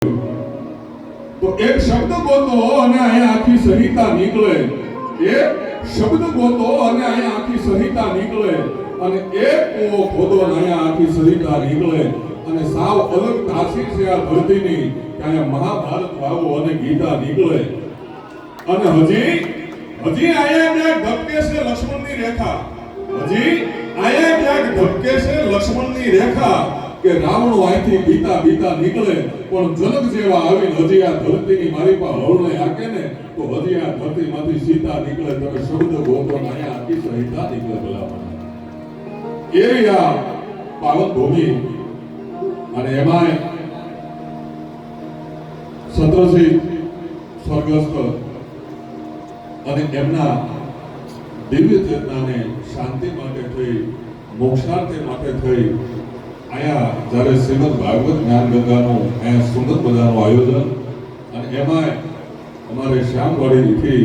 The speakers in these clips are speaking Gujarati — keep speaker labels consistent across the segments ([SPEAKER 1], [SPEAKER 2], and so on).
[SPEAKER 1] તો એક શબ્દ ગોતો અને અહીંયા આખી સંહિતા નીકળે. એક શબ્દ ગોતો અને અહીંયા આખી સંહિતા નીકળે અને એક કૂવો ખોદો અને અહીંયા આખી સંહિતા નીકળે. અને સાવ અલગ તાસીર છે આ ધરતીની કે અહીંયા મહાભારત વાવો અને ગીતા નીકળે. અને હજી અહીંયા ક્યાંક ધબકે છે લક્ષ્મણની રેખા. હજી અહીંયા ક્યાંક ધબકે છે લક્ષ્મણની રેખા કે રાવણો અહીંથી બીતા નીકળે. પણ જનક જેવા આવીને હજી આ ધરતીની મારી પાસે હળને હાકે ને તો હજી આ ધરતીમાંથી સીતા નીકળે. તમે શબ્દ ગોતો ને અહીંયા આખી સંહિતા નીકળે. ભલા એવી આ પાવન ભૂમિ. અને એમાંય સત્રસિંહ સ્વર્ગસ્થ અને એમના દિવ્ય ચેતનાને શાંતિ માટે થઈ, મોક્ષાર્થે માટે થઈ અહીંયા જ્યારે શ્રીમદ ભાગવત જ્ઞાન ગંગાનું અહીંયા સુંદર મજાનું આયોજન. અને એમાંય અમારે શ્યામવાડીથી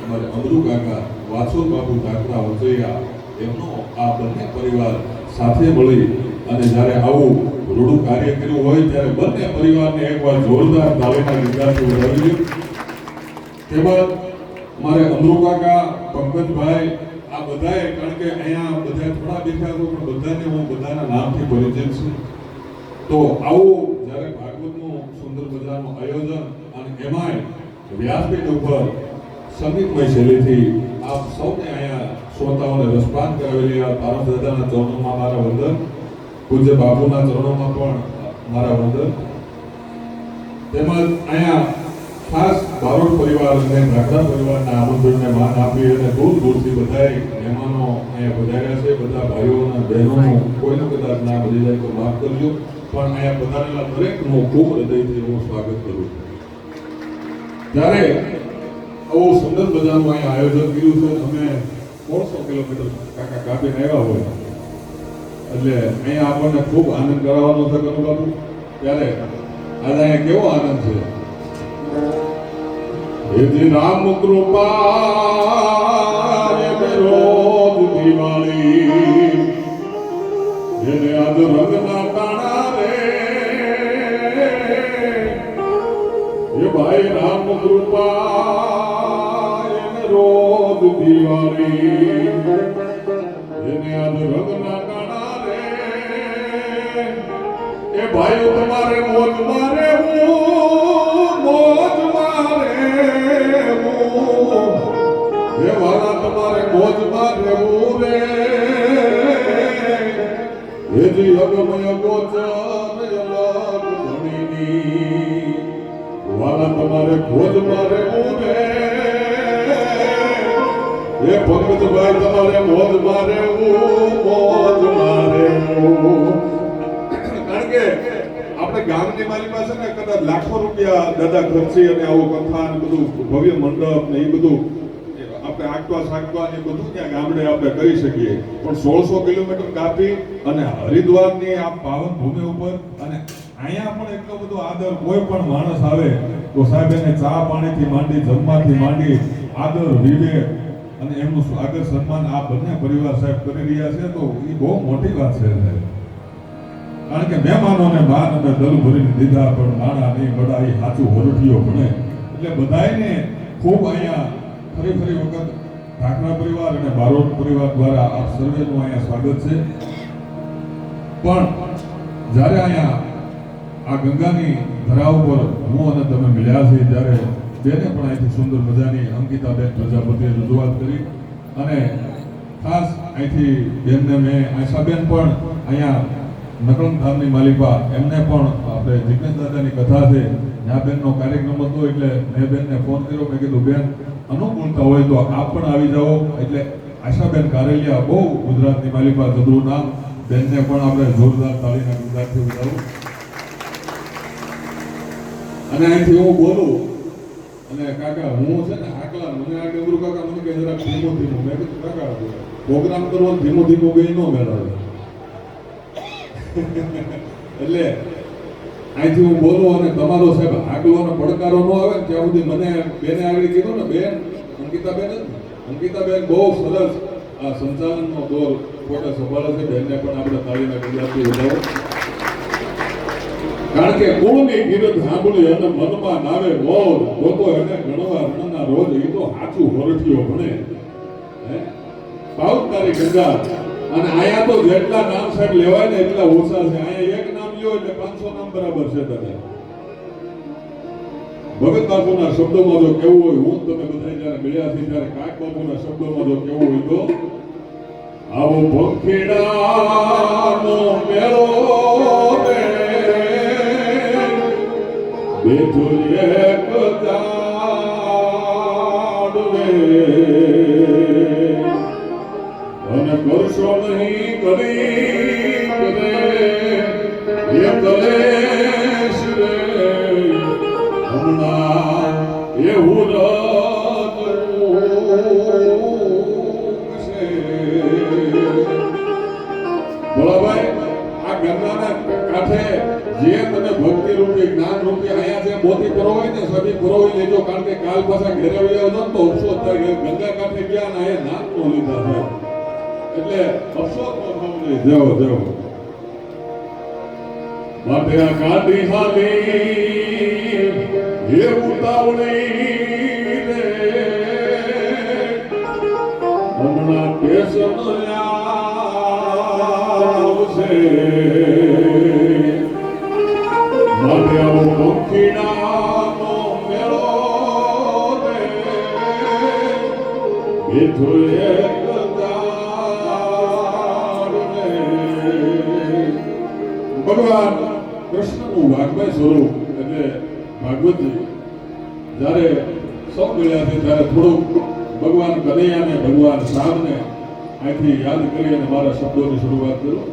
[SPEAKER 1] અમારે અમરુ કાકા વાસુદ બાપુ ઠાકરા વચૈયા એમનો આ બંને પરિવાર સાથે મળી અને જ્યારે આવું રૂડું કાર્ય કર્યું હોય ત્યારે બંને પરિવારને એકવાર જોરદાર તાળીના ગીતાથી વધાવી. તેમજ મારે અમરુ કાકા, પંકજભાઈ આ બધાએ, કારણ કે અહીંયા બધા થોડા બેઠા હતો પણ બધાને હું બધાના નામથી પરિચિત છું. તો આવું જ્યારે ભાગવતનું સુંદર મજાનું આયોજન અને એમાંય વ્યાસપીઠ ઉપર સંગીતમય શૈલીથી આપ સૌને અહીંયા શ્રોતાઓને રસપાન કરાવેલી આ તારક દાદાના ચરણોમાં મારા વંદન, પૂજ્ય બાપુના ચરણોમાં પણ મારા વંદન. તેમજ અહીંયા ખાસ બારોટ પરિવાર અને ઠાકરા પરિવારના આમંત્રણને માન આપી અને દૂર દૂરથી બધાએ મહેમાનો અહીંયા પધાર્યા છે. બધા ભાઈઓ અને બહેનોનું કોઈને કદાચ ના બધી જાય તો માફ કરજો, પણ અહીંયા પધારેલા દરેકનું ખૂબ હૃદયથી હું સ્વાગત કરું છું. ત્યારે આવું સુંદર મજાનું અહીંયા આયોજન કર્યું છે. અમે 150 કિલોમીટર કાકા કાપીને આવ્યા હોય એટલે અહીંયા આપણને ખૂબ આનંદ કરાવવાનો છે કનુ બાપુ. ત્યારે આજે અહીંયા કેવો આનંદ છે. यदि राम कृपा रोज दिवाली जेने आज रंग ना काना रे ये भाई राम कृपा रोज दिवाली जेने आज रंग ना काना रे ये भाई तुम्हारे मोज मारे તમારે મોજમાં રહેવું રે. એજી અગમય ગોચર અલગ ધણીની વાલા તમારે મોજમાં રહેવું રે. એ પંકજભાઈ તમારે મોજમાં રહેવું. કારણ કે આપણે ગામની મારી પાસે ને કદાચ લાખો રૂપિયા દાદા ખર્ચી અને આવું કથા ને બધું ભવ્ય મંડપ ને એ બધું આપણે આંકવા ને બધું ત્યાં ગામડે આપણે કરી શકીએ. પણ 1600 કિલોમીટર કાપી અને હરિદ્વારની આ પાવન ભૂમિ ઉપર અને અહીંયા પણ એટલો બધો આદર. કોઈ પણ માણસ આવે તો સાહેબ એને ચા પાણીથી માંડી, જમવાથી માંડી, આદર વિવેક અને એમનું આદર સન્માન આ બંને પરિવાર સાહેબ કરી રહ્યા છે. તો એ બહુ મોટી વાત છે. કારણ કે મહેમાનોને માન અને દલ ભરીને દીધા પણ નાના નહીં બડાઈ સાચું હરઠિયો ભણે. એટલે બધાને ખૂબ અહીંયા ફરી વખત ઠાકરા પરિવાર અને બારોટ પરિવાર દ્વારા આપ સર્વેનું અહીંયા સ્વાગત છે. પણ જ્યારે અહીંયા આ ગંગાની ધરા ઉપર હું અને તમે મળ્યા છે ત્યારે બેને પણ અહીંથી સુંદર મજાની અંકિતાબેન પ્રજાપતિએ રજૂઆત કરી અને ખાસ અહીંથી બેનને મેં આશાબેન પણ અહીંયા નકળંગ ધામની માલિકા એમને પણ આપણે જિગ્નેશ દાદાની કથા છે ત્યાં બેનનો કાર્યક્રમ હતો એટલે મેં બેનને ફોન કર્યો. મેં કીધું બેન અનુકૂળતા હોય તો આપ પણ આવી જાઓ. એટલે આશાબેન કારેલિયા બહુ ગુજરાતની માલિકા જબરું નામ, બેનને પણ આપણે જોરદાર તાળીના ગુજરાતથી વધાવું. અને અહીંથી હું બોલું અને કાકા હું છે ને આકલા મને આ અમરુ કાકા મને કે જરા ધીમું મેં કીધું કાકા પ્રોગ્રામ કરવો ધીમું ગઈ ન મેળવે. એટલે અહીંથી હું બોલું અને તમારો સાહેબ આગલો અને પડકારો ન આવે ત્યાં સુધી મને બેને આગળ કીધું ને બેન અંકિતાબેન બહુ સરસ આ સંચાલનનો દોર પોતે સંભાળે છે. બેનને પણ આપણે તાળીના ગુજરાતથી વધાવો. કારણ કે કુળની કીરત સાંભળી અને મનમાં નાવે મોર ગોતો એને ગણવા રણના રોજ એ તો સાચું હોરઠિયો ભણે હે પાઉતારી ગંગા અને આયા તો જેટલા નામ સાહેબ લેવાય ને એટલા ઓછા છે આયા એક નામ લ્યો એટલે 500 નામ બરાબર છે દાદા ભગત બાપુના શબ્દોમાં જો કેવું હોય હું તમે બધા જ્યારે મળ્યા છે ત્યારે કાક બાપુના શબ્દોમાં જો કેવું હોય તો આવો ભંખેડાનો મેળો રે બેઠો એક જાડવે અને કરશો નહીં કરી કરે એ કલેશ રે હમણાં એવું ભોળાભાઈ આ ગંગાના કાંઠે જે તમે ભક્તિ રૂપી જ્ઞાન રૂપી અહીંયા જે મોતી પરોવાય ને સભી પરોવી લેજો કારણ કે કાલ પાછા ઘરે આવી આવજો તો અફસોસ થાય કે ગંગા કાંઠે ગયા ને અહીંયા નામ નો લીધા થાય એટલે અફસોસ નો થવું નહીં જાઓ જાઓ માટે આ ગાડી હાલી એ ઉતાવળી રે હમણાં સ્ટેશન આવશે માટે આવો પંખીડાનો મેળો રે બેઠો એક જાડવે ભગવાન કૃષ્ણનું વાગ્મય સ્વરૂપ એટલે ભાગવતજી જ્યારે સૌ મળ્યા છે ત્યારે થોડુંક ભગવાન કનૈયાને ભગવાન શ્યામને અહીંથી યાદ કરી અને મારા શબ્દોની શરૂઆત કરું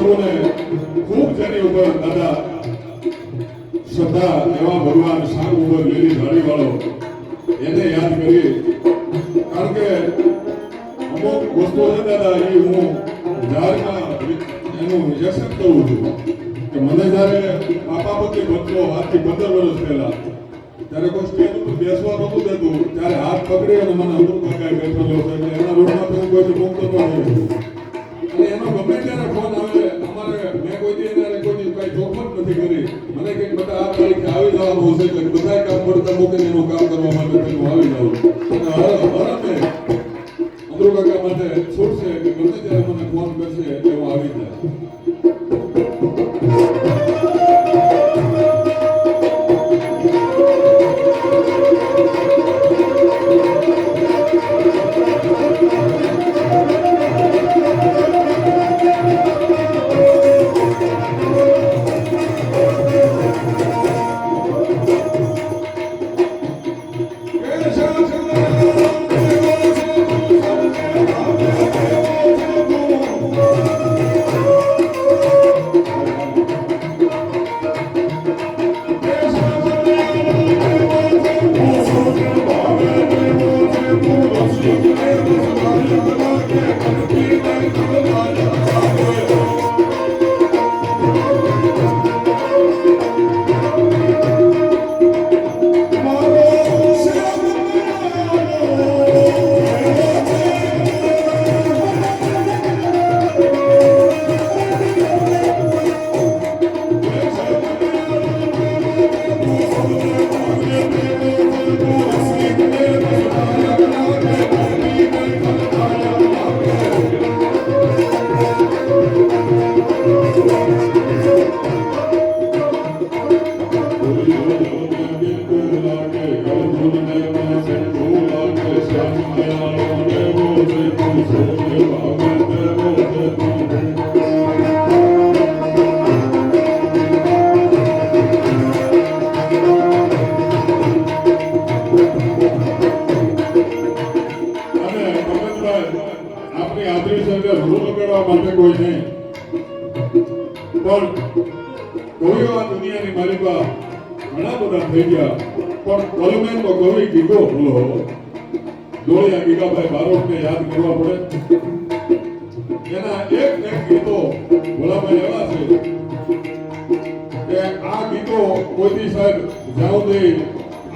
[SPEAKER 1] બાપુને ખૂબ જેની ઉપર દાદા શ્રદ્ધા એવા ભગવાન શામ ઉપર લીલી ધાડી વાળો એને યાદ કરીએ કારણ કે અમુક વસ્તુઓ છે દાદા એ હું જાહેરમાં એનું વ્યસન કરું છું કે મને જ્યારે બાપા પતિ બચલો આજથી 15 વર્ષ પહેલા ત્યારે કોઈ સ્ટેજ ઉપર બેસવા નહોતું દેતું ત્યારે હાથ પકડી અને મને અમૃત કાકાએ બેઠેલો છે એટલે એના રોડમાંથી હું કોઈને મૂકતો ન હોઉં અને એનો ગમે ત્યારે ફોન આવે અમારે મેં કોઈ એને કોઈ કઈ ચોખવટ નથી કરી મને કંઈક બધા આ તારીખે આવી જવાનું હશે એટલે બધા કામ પડતા મૂકીને એનું કામ કરવા માટે હું આવી જાઉં અને હરમે અમૃત કાકા માટે છૂટશે કે ગમે ત્યારે મને ફોન કરશે એટલે હું આવી જાય કોઈ નહીં પણ કવિઓ આ દુનિયાની માલિકા ઘણા બધા થઈ ગયા પણ કલમે તો કવિ ગીગો ભૂલો ડોળિયા ગીગાભાઈ બારોટને યાદ કરવા પડે એના એક ગીતો ભોલાભાઈ એવા છે કે આ ગીતો કોઈથી સાહેબ જ્યાં સુધી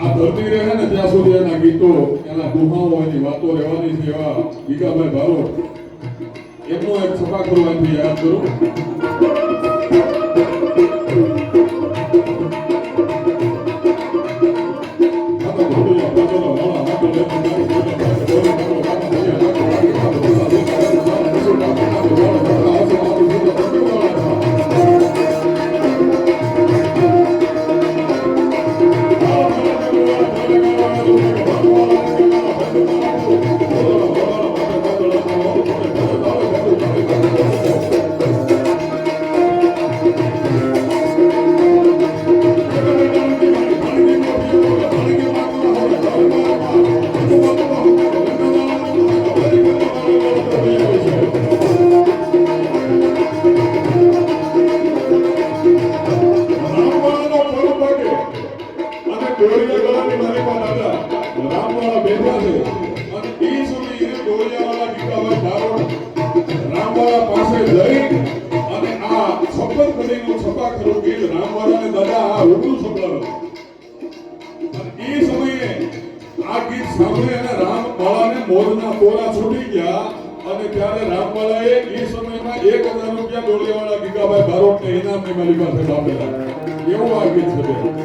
[SPEAKER 1] આ ધરતી રહે ને ત્યાં સુધી એના ગીતો એના દુહાઓ એની વાતો રહેવાની છે એવા ગીગાભાઈ બારોટ એમનો એક છપા કરવાથી યાદ કરું મોરના કોરા છૂટી ગયા અને ત્યારે રામવાલાએ એ સમયમાં 1000 રૂપિયા ડોળિયાવાળા ગીગાભાઈ બારોટને ઇનામની માલિકા સાહેબ આપેલા એવું આ ગીત છે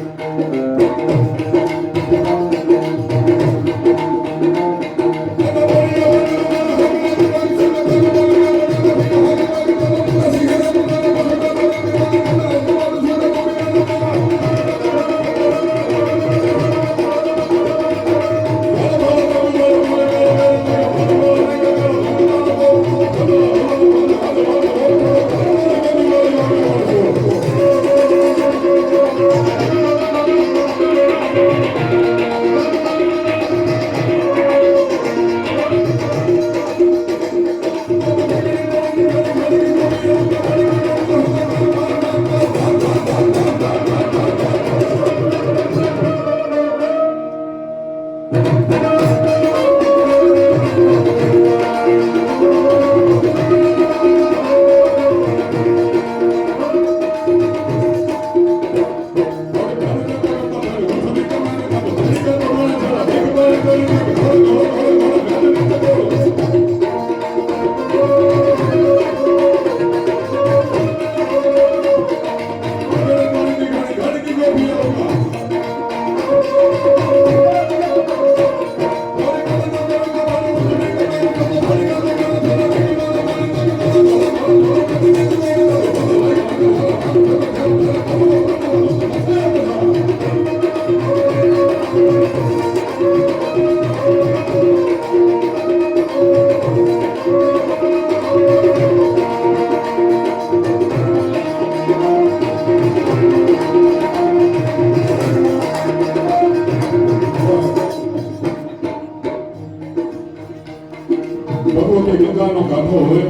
[SPEAKER 1] ભગવતી ગંગાનો કાંઠો હોય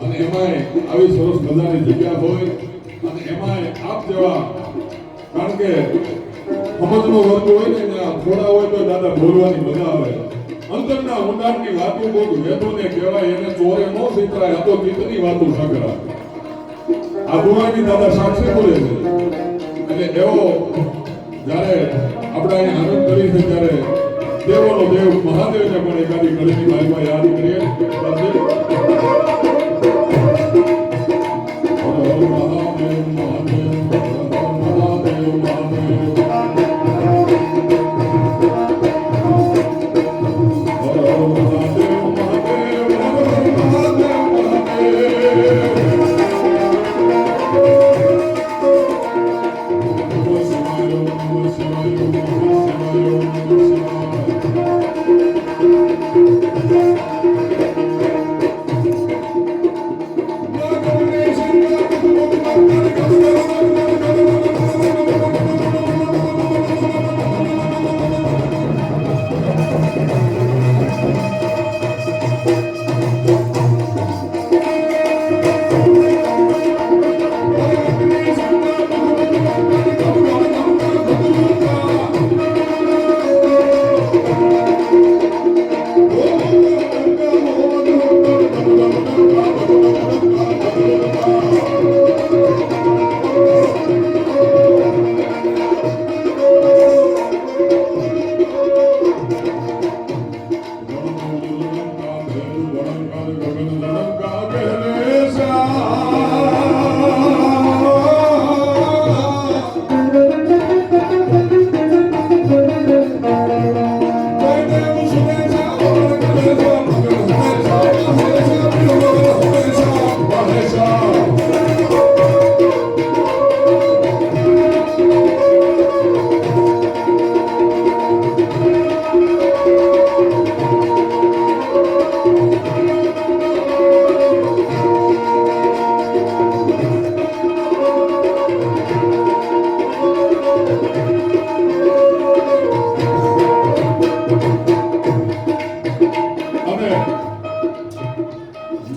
[SPEAKER 1] અને એમાંય આવી સરસ મજાની જગ્યા હોય અને એમાંય આપ જેવા, કારણ કે સમજનો વર્ગ હોય ને ત્યાં થોડા હોય તો દાદા બોલવાની મજા આવે. અંતરના ઊંડાણની વાતો કોઈ વેદોને કહેવાય, એને ચોરે ન સીતરાય, આ તો ચિત્તની વાતો સાંકળા. આ ભુવાની દાદા સાક્ષી બોલે છે. એટલે એવો જ્યારે આપણે અહીં આનંદ કરી છે ત્યારે દેવોનો દેવ મહાદેવને પણ એકાદી કળીની માલિકા યાદ કરીએ.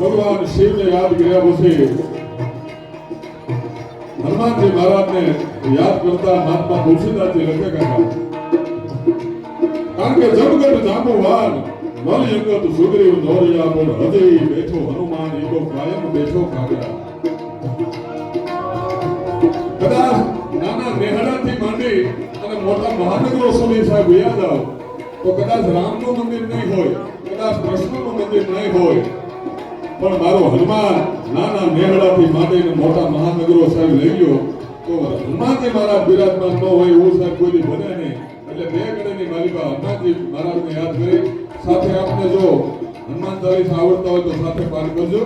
[SPEAKER 1] ભગવાન શિવને યાદ કર્યા પછી હનુમાનજી મહારાજને યાદ કરતા મહાત્મા તુલસીદાસજી લખે કાકા, કારણ કે જગત જાંબુવાન મલ જગત સુગ્રીવ નોરિયા પણ હૃદય બેઠો હનુમાન ઈકો કાયમ બેઠો કાગડા. કદાચ નાના નેહડાથી માંડી અને મોટા મહાનગરો સુધી સાહેબ યાદ આવ તો કદાચ રામનું મંદિર નહીં હોય, કદાચ કૃષ્ણનું મંદિર નહીં હોય, પણ મારો હનુમાન નાના નેહડાથી માંડીને મોટા મહાનગરો સાહેબ લઈ ગયો તો હનુમાનજી મહારાજ બિરાજમાન ન હોય એવું સાહેબ કોઈ બને નહીં. એટલે બે ગણની માલિકા હનુમાનજી મહારાજને યાદ કરી સાથે આપને જો હનુમાન ચાલીસા આવડતા હોય તો સાથે પાઠ કરજો.